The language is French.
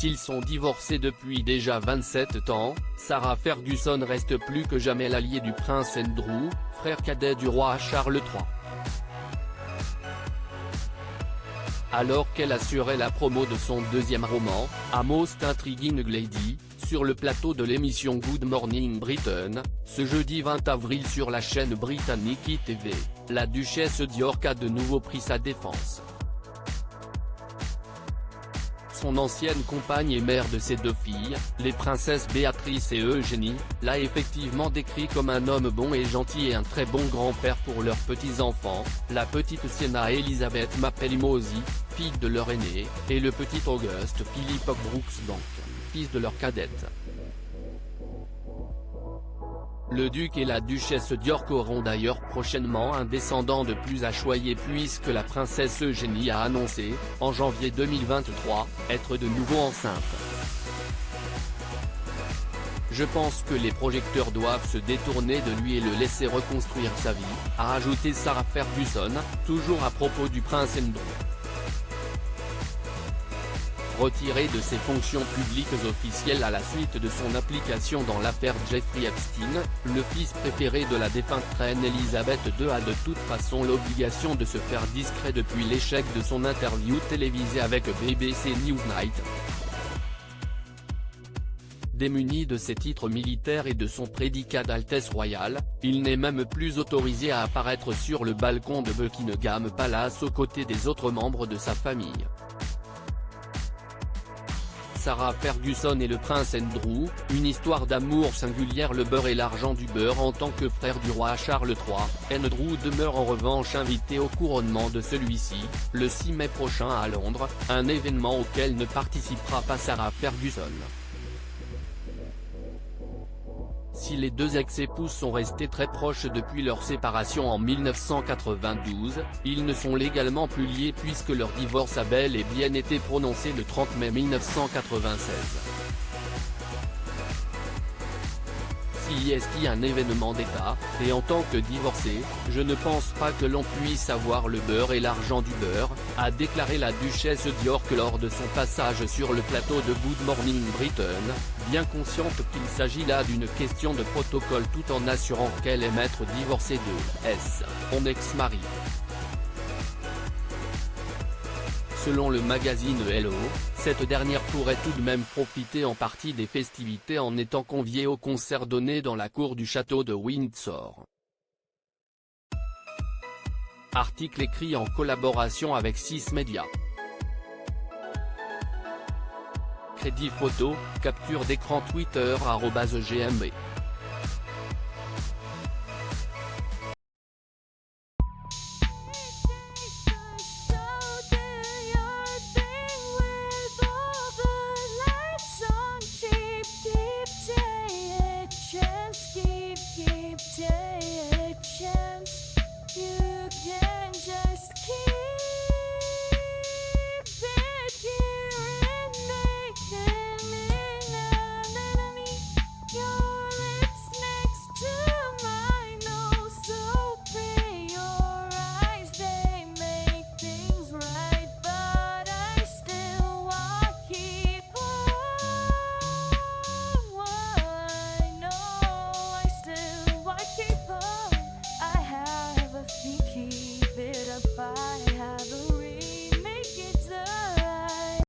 s'ils sont divorcés depuis déjà 27 ans, Sarah Ferguson reste plus que jamais l'alliée du prince Andrew, frère cadet du roi Charles III. Alors qu'elle assurait la promo de son deuxième roman, A Most Intriguing Lady, sur le plateau de l'émission Good Morning Britain, ce jeudi 20 avril sur la chaîne britannique ITV, la duchesse d'York a de nouveau pris sa défense. Son ancienne compagne et mère de ses deux filles, les princesses Béatrice et Eugénie, l'a effectivement décrit comme un homme bon et gentil et un très bon grand-père pour leurs petits-enfants, la petite Sienna Elizabeth Mapelimosi, fille de leur aîné, et le petit Auguste Philip Brooksbank, fils de leur cadette. Le duc et la duchesse d'York auront d'ailleurs prochainement un descendant de plus à choyer puisque la princesse Eugénie a annoncé, en janvier 2023, être de nouveau enceinte. Je pense que les projecteurs doivent se détourner de lui et le laisser reconstruire sa vie, a rajouté Sarah Ferguson, toujours à propos du prince Andrew. Retiré de ses fonctions publiques officielles à la suite de son implication dans l'affaire Jeffrey Epstein, le fils préféré de la défunte reine Elisabeth II a de toute façon l'obligation de se faire discret depuis l'échec de son interview télévisée avec BBC Newsnight. Démuni de ses titres militaires et de son prédicat d'Altesse royale, il n'est même plus autorisé à apparaître sur le balcon de Buckingham Palace aux côtés des autres membres de sa famille. Sarah Ferguson et le prince Andrew, une histoire d'amour singulière. Le beurre et l'argent du beurre. En tant que frère du roi Charles III, Andrew demeure en revanche invité au couronnement de celui-ci, le 6 mai prochain à Londres, un événement auquel ne participera pas Sarah Ferguson. Si les deux ex-époux sont restés très proches depuis leur séparation en 1992, ils ne sont légalement plus liés puisque leur divorce a bel et bien été prononcé le 30 mai 1996. Si est-ce un événement d'État, et en tant que divorcé, je ne pense pas que l'on puisse avoir le beurre et l'argent du beurre, a déclaré la duchesse d'York lors de son passage sur le plateau de Good Morning Britain, bien consciente qu'il s'agit là d'une question de protocole tout en assurant qu'elle aime être divorcée de son ex-mari. Selon le magazine Hello, cette dernière pourrait tout de même profiter en partie des festivités en étant conviée au concert donné dans la cour du château de Windsor. Article écrit en collaboration avec 6 Médias. Crédit photo, capture d'écran Twitter @gmb.